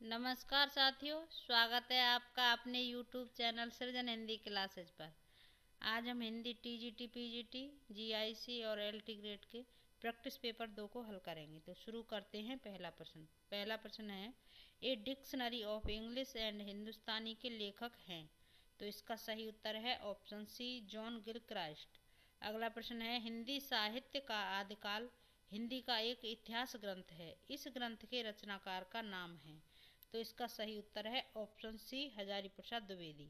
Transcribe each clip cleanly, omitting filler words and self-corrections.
नमस्कार साथियों, स्वागत है आपका अपने YouTube चैनल सृजन हिंदी क्लासेज पर। आज हम हिंदी टीजीटी, पीजीटी, जीआईसी और एलटी ग्रेड के प्रैक्टिस पेपर 2 को हल करेंगे। तो शुरू करते हैं। पहला प्रश्न है, a dictionary of English and Hindustani के लेखक हैं। तो इसका सही उत्तर है ऑप्शन सी, जॉन गिलक्राइस्ट। अगला प्रश्न है, हिंदी साहित्य का आदिकाल हिंदी का एक इतिहास ग्रंथ है। इस ग्रंथ के रचनाकार का नाम है। तो इसका सही उत्तर है ऑप्शन सी, हजारी प्रसाद द्विवेदी।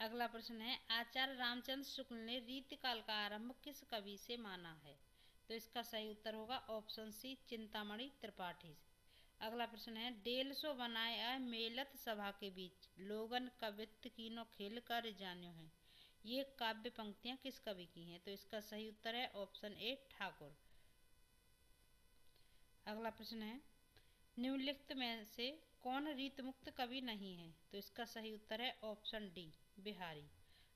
अगला प्रश्न है, आचार्य रामचंद्र शुक्ल ने रीतिकाल का आरंभ किस कवि से माना है। तो इसका सही उत्तर होगा ऑप्शन सी, चिंतामणि त्रिपाठी से। अगला प्रश्न है, डेल सो बनाया मेलत सभा के बीच लोगन कवित्व कीनो खेल कर जान्यो है। ये काव्य पंक्तियां किस कवि की हैं। तो इसका सही उत्तर है ऑप्शन ए, ठाकुर। अगला प्रश्न है, निम्नलिखित में से कौन रीतमुक्त कवि नहीं है। तो इसका सही उत्तर है ऑप्शन डी, बिहारी।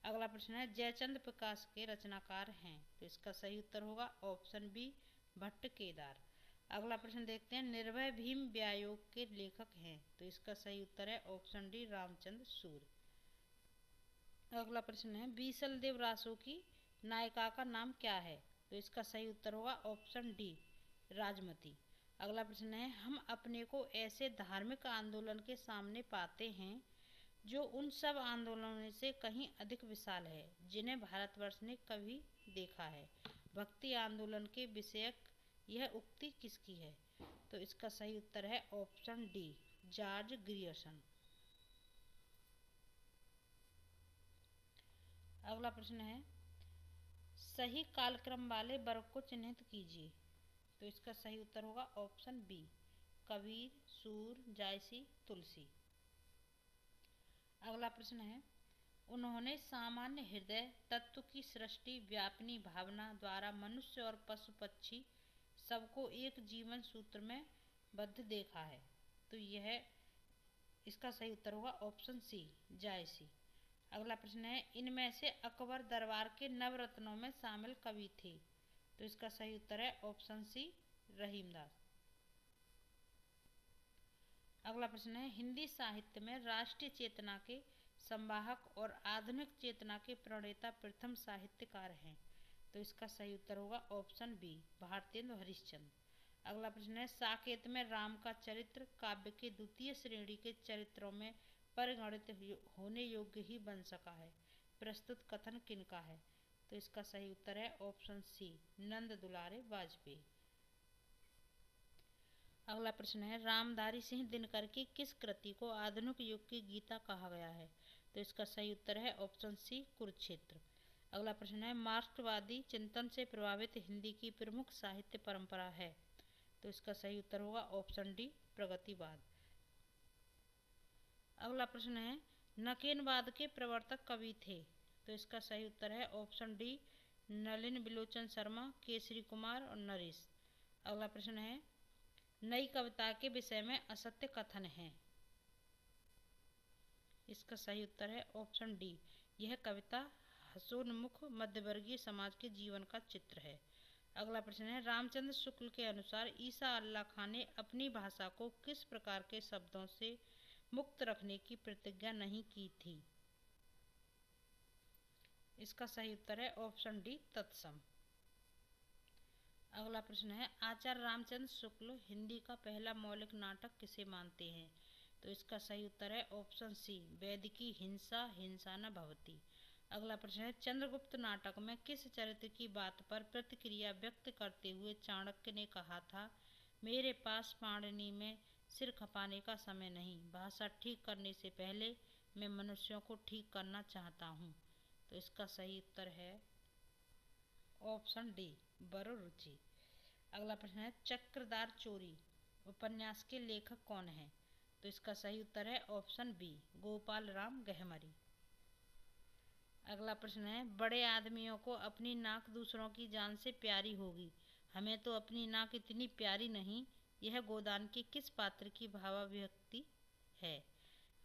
अगला प्रश्न है, जयचंद्र प्रकाश के रचनाकार हैं। तो इसका सही उत्तर होगा ऑप्शन बी, भट्ट केदार। अगला प्रश्न देखते हैं, निर्भय भीम व्यायोग के लेखक हैं। तो इसका सही उत्तर है ऑप्शन डी, रामचंद्र सूर्य। अगला प्रश्न है, बीसल देव रासो की नायिका का नाम क्या है। तो इसका सही उत्तर होगा ऑप्शन डी, राजमती। अगला प्रश्न है, हम अपने को ऐसे धार्मिक आंदोलन के सामने पाते हैं जो उन सब आंदोलनों से कहीं अधिक विशाल है जिन्हें भारतवर्ष ने कभी देखा है। भक्ति आंदोलन के विषयक यह उक्ति किसकी है। तो इसका सही उत्तर है ऑप्शन डी, जॉर्ज ग्रियर्सन। अगला प्रश्न है, सही कालक्रम वाले वर्ग को चिन्हित कीजिए। तो इसका सही उत्तर होगा ऑप्शन बी, कबीर, सूर, जायसी, तुलसी। अगला प्रश्न है, उन्होंने सामान्य हृदय तत्व की सृष्टि व्यापनी भावना द्वारा मनुष्य और पशु पक्षी सबको एक जीवन सूत्र में बद्ध देखा है। तो यह इसका सही उत्तर होगा ऑप्शन सी, जायसी। अगला प्रश्न है, इनमें से अकबर दरबार के नवरत्नों में शामिल कवि थे। तो इसका सही उत्तर है ऑप्शन सी, रहीमदास। अगला प्रश्न है, हिंदी साहित्य में राष्ट्रीय चेतना के संवाहक और आधुनिक चेतना के प्रणेता प्रथम साहित्यकार हैं। तो इसका सही उत्तर होगा ऑप्शन बी, भारतेंदु हरिश्चंद्र। अगला प्रश्न है, साकेत में राम का चरित्र काव्य के द्वितीय श्रेणी के चरित्रों में परिगणित होने योग्य ही बन सका है। प्रस्तुत कथन किनका है। तो इसका सही उत्तर है ऑप्शन सी, नंद दुलारे वाजपेयी। अगला प्रश्न है, रामधारी सिंह दिनकर की किस कृति को आधुनिक युग की गीता कहा गया है। तो इसका सही उत्तर है ऑप्शन सी, कुरुक्षेत्र। अगला प्रश्न है, मार्क्सवादी चिंतन से प्रभावित हिंदी की प्रमुख साहित्य परंपरा है। तो इसका सही उत्तर होगा ऑप्शन डी, प्रगतिवाद। अगला प्रश्न है, नकेनवाद के प्रवर्तक कवि थे। तो इसका सही उत्तर है ऑप्शन डी, नलिन बिलोचन शर्मा, केसरी कुमार और नरेश। अगला प्रश्न है, नई कविता के विषय में असत्य कथन है। इसका सही उत्तर है ऑप्शन डी, यह कविता हसोन्मुख मध्यवर्गीय समाज के जीवन का चित्र है। अगला प्रश्न है, रामचंद्र शुक्ल के अनुसार ईसा अल्लाह खां ने अपनी भाषा को किस प्रकार के शब्दों से मुक्त रखने की प्रतिज्ञा नहीं की थी। इसका सही उत्तर है ऑप्शन डी, तत्सम। अगला प्रश्न है, आचार्य रामचंद्र शुक्ल हिंदी का पहला मौलिक नाटक किसे मानते हैं। तो इसका सही उत्तर है ऑप्शन सी, वैदिकी हिंसा हिंसा न भवति। अगला प्रश्न है, चंद्रगुप्त नाटक में किस चरित्र की बात पर प्रतिक्रिया व्यक्त करते हुए चाणक्य ने कहा था, मेरे पास पाणिनि में सिर खपाने का समय नहीं, भाषा ठीक करने से पहले मैं मनुष्यों को ठीक करना चाहता हूँ। तो इसका सही उत्तर है ऑप्शन डी, वरुरुचि। अगला प्रश्न है, चक्रधार चोरी उपन्यास के लेखक कौन है। तो इसका सही उत्तर है ऑप्शन बी, गोपाल राम गहमरी। अगला प्रश्न है, बड़े आदमियों को अपनी नाक दूसरों की जान से प्यारी होगी, हमें तो अपनी नाक इतनी प्यारी नहीं, यह गोदान के किस पात्र की भावाभिव्यक्ति है।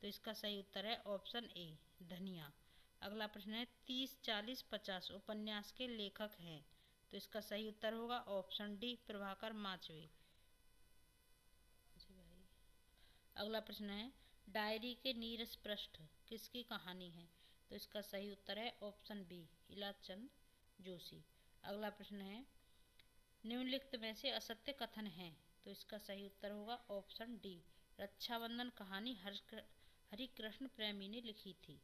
तो इसका सही उत्तर है ऑप्शन ए, धनिया। अगला प्रश्न है, 30, 40, 50 उपन्यास के लेखक हैं। तो इसका सही उत्तर होगा ऑप्शन डी, प्रभाकर माचवे। अगला प्रश्न है डायरी के नीरस पृष्ठ किसकी कहानी है? तो इसका सही उत्तर है ऑप्शन बी, इलाचंद जोशी। अगला प्रश्न है निम्नलिखित में से असत्य कथन है? तो इसका सही उत्तर होगा ऑप्शन डी, रक्षाबंधन कहानी हरिकृष्ण प्रेमी ने लिखी थी।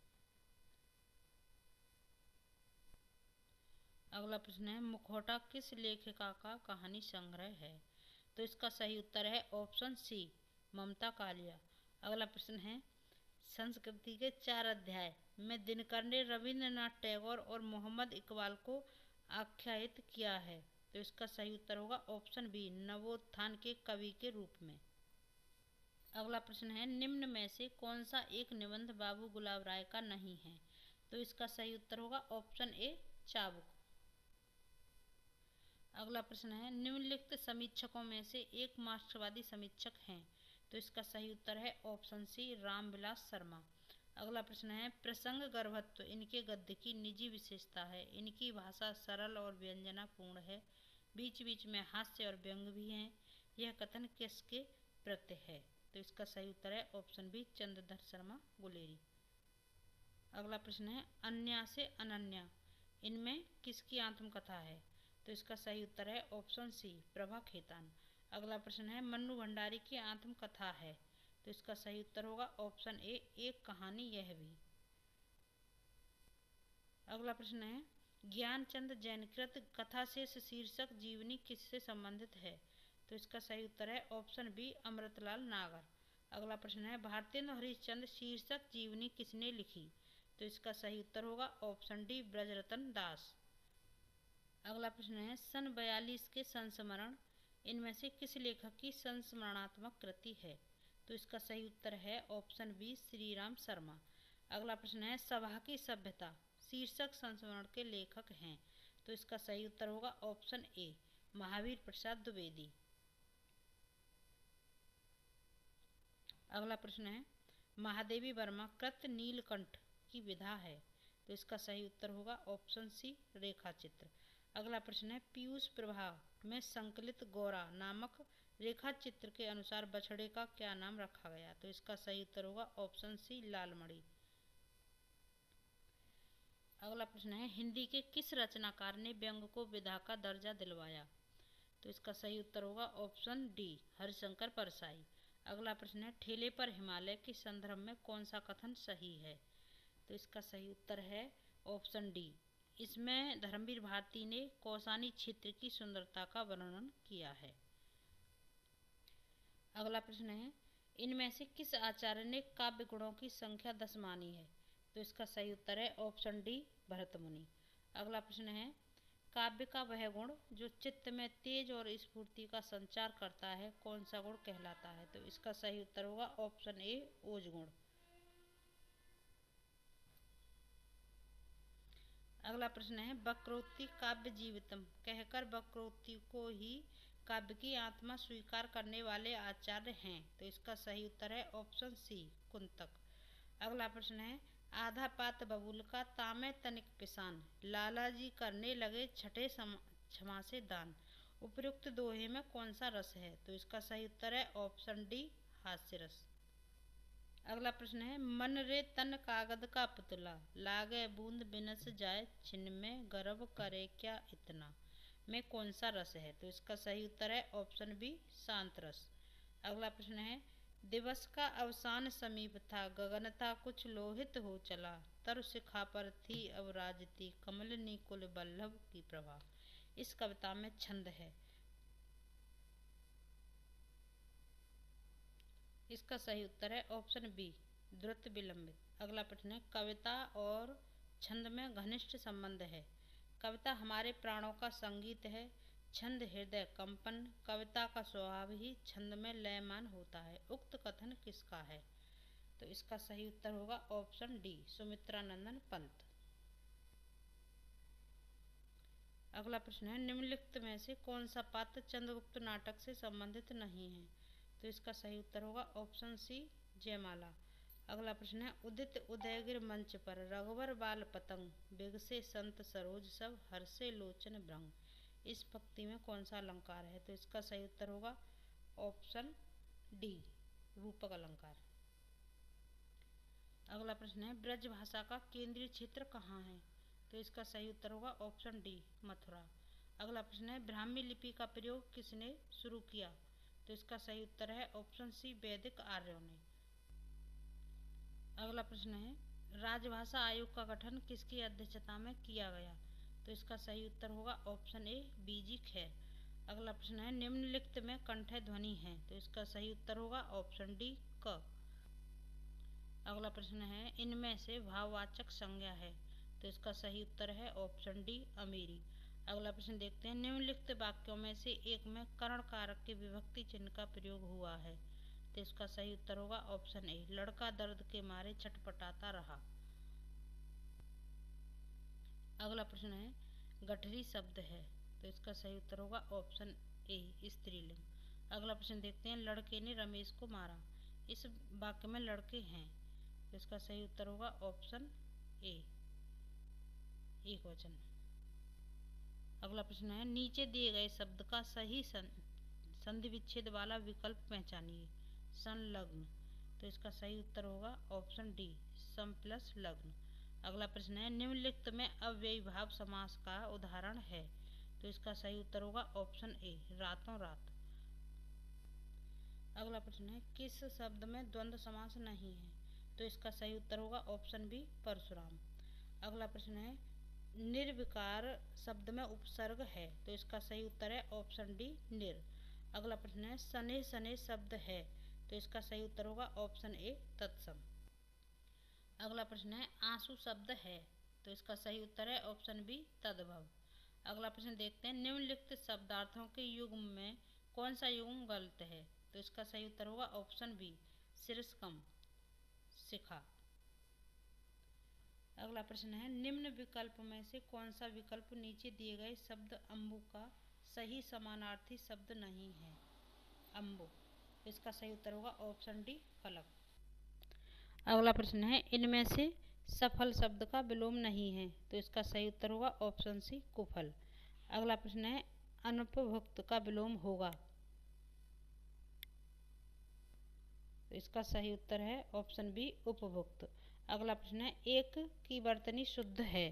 अगला प्रश्न है मुखौटा किस लेखिका का कहानी संग्रह है? तो इसका सही उत्तर है ऑप्शन सी, ममता कालिया। अगला प्रश्न है संस्कृति के 4 अध्याय में दिनकर ने रविंद्रनाथ टैगोर और मोहम्मद इकबाल को आख्यायित किया है। तो इसका सही उत्तर होगा ऑप्शन बी, नवोत्थान के कवि के रूप में। अगला प्रश्न है निम्न में से कौन सा एक निबंध बाबू गुलाब राय का नहीं है? तो इसका सही उत्तर होगा ऑप्शन ए, चाबुक। अगला प्रश्न है निम्नलिखित समीक्षकों में से एक मार्क्सवादी समीक्षक हैं? तो इसका सही उत्तर है ऑप्शन सी, रामविलास शर्मा। अगला प्रश्न है प्रसंग गर्भत्व इनके गद्य की निजी विशेषता है। इनकी भाषा सरल और व्यंजनापूर्ण है, बीच बीच में हास्य और व्यंग भी हैं। यह कथन किसके प्रत्यय है? तो इसका सही उत्तर है ऑप्शन बी, चंद्रधर शर्मा गुलेरी। अगला प्रश्न है अन्या से अनन्या इनमें किसकी आत्मकथा है? तो इसका सही उत्तर है ऑप्शन सी, प्रभा खेतान। अगला प्रश्न है मन्नू भंडारी की आत्मकथा है। तो इसका सही उत्तर होगा ऑप्शन ए, एक कहानी यह भी। अगला प्रश्न है ज्ञानचंद जैनकृत कथा शेष शीर्षक जीवनी किससे संबंधित है? तो इसका सही उत्तर है ऑप्शन बी, अमृतलाल नागर। अगला प्रश्न है भारतेंदु हरिश्चंद्र शीर्षक जीवनी किसने लिखी? तो इसका सही उत्तर होगा ऑप्शन डी, ब्रजरतन दास। अगला प्रश्न है सन 42 के संस्मरण इनमें से किस लेखक की संस्मरणात्मक कृति है? तो इसका सही उत्तर है ऑप्शन बी, श्रीराम शर्मा। अगला प्रश्न है सभा की सभ्यता शीर्षक संस्मरण के लेखक हैं? तो इसका सही उत्तर होगा ऑप्शन ए, महावीर प्रसाद द्विवेदी। अगला प्रश्न है महादेवी वर्मा कृत नीलकंठ की विधा है? तो इसका सही उत्तर होगा ऑप्शन सी, रेखा चित्र। अगला प्रश्न है पीयूष प्रभाव में संकलित गौरा नामक रेखा चित्र के अनुसार बछड़े का क्या नाम रखा गया? तो इसका सही उत्तर होगा ऑप्शन सी, लालमणि। अगला प्रश्न है हिंदी के किस रचनाकार ने व्यंग को विधा का दर्जा दिलवाया? तो इसका सही उत्तर होगा ऑप्शन डी, हरिशंकर परसाई। अगला प्रश्न है ठेले पर हिमालय के संदर्भ में कौन सा कथन सही है? तो इसका सही उत्तर है ऑप्शन डी, इसमें धर्मवीर भारती ने कौसानी क्षेत्र की सुंदरता का वर्णन किया है। अगला प्रश्न है इनमें से किस आचार्य ने काव्य गुणों की संख्या 10 मानी है? तो इसका सही उत्तर है ऑप्शन डी, भरत मुनि। अगला प्रश्न है काव्य का वह गुण जो चित्त में तेज और स्फूर्ति का संचार करता है कौन सा गुण कहलाता है? तो इसका सही उत्तर होगा ऑप्शन ए, ओज गुण। अगला प्रश्न है वक्रोक्ति काव्य जीवितम कहकर वक्रोक्ति को ही काव्य की आत्मा स्वीकार करने वाले आचार्य हैं? तो इसका सही उत्तर है ऑप्शन सी, कुंतक। अगला प्रश्न है आधा पात बबूल का तामे तनिक पिसान लालाजी करने लगे छठे क्षमा से दान उपयुक्त दोहे में कौन सा रस है? तो इसका सही उत्तर है ऑप्शन डी, हास्य रस। अगला प्रश्न है मन रे तन कागद का पुतला लागे बूंद बिनस जाए छिन्न में गर्व करे क्या इतना में कौन सा रस है? तो इसका सही उत्तर है ऑप्शन बी, शांत रस। अगला प्रश्न है दिवस का अवसान समीप था गगन था कुछ लोहित हो चला तरु शिखा पर थी अब राजती कमलनी कुल बल्लभ की प्रभा। इस कविता में छंद है? इसका सही उत्तर है ऑप्शन बी, द्रुत विलंबित। अगला प्रश्न है कविता और छंद में घनिष्ठ संबंध है। कविता हमारे प्राणों का संगीत है, छंद हृदय कंपन। कविता का स्वभाव ही छंद में लयमान होता है। उक्त कथन किसका है? तो इसका सही उत्तर होगा ऑप्शन डी, सुमित्रानंदन पंत। अगला प्रश्न है निम्नलिखित में से कौन सा पात्र चंद्रगुप्त नाटक से संबंधित नहीं है? तो इसका सही उत्तर होगा ऑप्शन सी, जयमाला। अगला प्रश्न है उदित उदयगिर मंच पर रघुवर बाल पतंग बिगसे संत सरोज सब हर्षे लोचन भ्रंग। इस पंक्ति में कौन सा अलंकार है? तो इसका सही उत्तर होगा ऑप्शन डी, रूपक अलंकार। अगला प्रश्न है ब्रज भाषा का केंद्रीय क्षेत्र कहाँ है? तो इसका सही उत्तर होगा ऑप्शन डी मथुरा। अगला प्रश्न है ब्राह्मी लिपि का प्रयोग किसने शुरू किया? तो इसका सही उत्तर है ऑप्शन सी वैदिक आर्यों ने। अगला प्रश्न है राजभाषा आयोग का गठन किसकी अध्यक्षता में किया गया? तो इसका सही उत्तर होगा ऑप्शन ए बीजी खैर। अगला प्रश्न है निम्नलिखित में कंठ्य ध्वनि है? तो इसका सही उत्तर होगा ऑप्शन डी क। अगला प्रश्न है इनमें से भाववाचक संज्ञा है? तो इसका सही उत्तर है ऑप्शन डी अमीरी। अगला प्रश्न देखते हैं निम्नलिखित वाक्यों में से एक में कर्ण कारक के विभक्ति चिन्ह का प्रयोग हुआ है? तो इसका सही उत्तर होगा ऑप्शन ए लड़का दर्द के मारे छटपटाता रहा। अगला प्रश्न है गठरी शब्द है? तो इसका सही उत्तर होगा ऑप्शन ए स्त्रीलिंग। अगला प्रश्न देखते हैं लड़के ने रमेश को मारा। इस वाक्य में लड़के हैं, तो इसका सही उत्तर होगा ऑप्शन ए एक वचन। अगला प्रश्न है नीचे दिए गए शब्द का सही संधि विच्छेद वाला विकल्प पहचानिए। संलग्न, तो इसका सही उत्तर होगा ऑप्शन डी सम प्लस लग्न। अगला प्रश्न है निम्नलिखित में अव्ययी भाव समास का उदाहरण है? तो इसका सही उत्तर होगा ऑप्शन ए रातों रात। अगला प्रश्न है किस शब्द में द्वंद्व समास नहीं है? तो इसका सही उत्तर होगा ऑप्शन बी परशुराम। अगला प्रश्न है निर्विकार शब्द में उपसर्ग है? तो इसका सही उत्तर है ऑप्शन डी निर। अगला प्रश्न है सने सने शब्द है? तो इसका सही उत्तर होगा ऑप्शन ए तत्सम। अगला प्रश्न है आंसू शब्द है? तो इसका सही उत्तर है ऑप्शन बी तद्भव। अगला प्रश्न देखते हैं निम्नलिखित शब्दार्थों के युग्म में कौन सा युग्म गलत है? तो इसका सही उत्तर होगा ऑप्शन बी शीर्षकम शिखा। अगला प्रश्न है निम्न विकल्प में से कौन सा विकल्प नीचे दिए गए शब्द अम्बु का सही समानार्थी शब्द नहीं है? अम्बु, इसका सही उत्तर होगा ऑप्शन डी फलक। अगला प्रश्न है इनमें से सफल शब्द का विलोम नहीं है? तो इसका सही उत्तर होगा ऑप्शन सी कुफल। अगला प्रश्न है अनुपभुक्त का विलोम होगा? तो इसका सही उत्तर है ऑप्शन बी उपभुक्त। अगला प्रश्न है एक की वर्तनी शुद्ध है?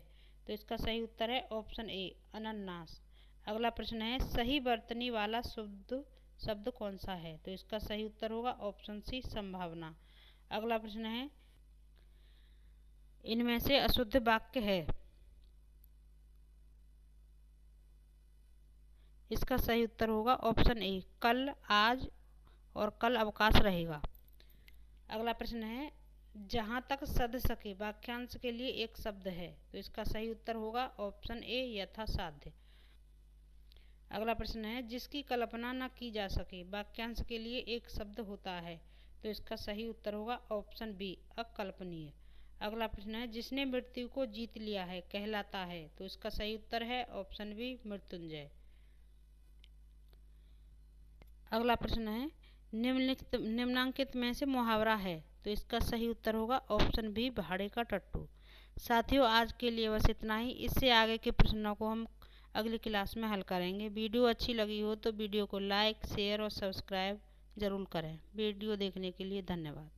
तो इसका सही उत्तर है ऑप्शन ए अनन्नास। अगला प्रश्न है सही वर्तनी वाला शुद्ध शब्द कौन सा है? तो इसका सही उत्तर होगा ऑप्शन सी संभावना। अगला प्रश्न है इनमें से अशुद्ध वाक्य है? इसका सही उत्तर होगा ऑप्शन ए कल, आज और कल अवकाश रहेगा। अगला प्रश्न है जहाँ तक सध सके वाक्यांश के लिए एक शब्द है? तो इसका सही उत्तर होगा ऑप्शन ए यथासाध्य। अगला प्रश्न है जिसकी कल्पना न की जा सके वाक्यांश के लिए एक शब्द होता है? तो इसका सही उत्तर होगा ऑप्शन बी अकल्पनीय। अगला प्रश्न है जिसने मृत्यु को जीत लिया है कहलाता है? तो इसका सही उत्तर है ऑप्शन बी मृत्युंजय। अगला प्रश्न है निम्नांकित में से मुहावरा है? तो इसका सही उत्तर होगा ऑप्शन बी भाड़े का टट्टू। साथियों आज के लिए बस इतना ही। इससे आगे के प्रश्नों को हम अगली क्लास में हल करेंगे। वीडियो अच्छी लगी हो तो वीडियो को लाइक शेयर और सब्सक्राइब जरूर करें। वीडियो देखने के लिए धन्यवाद।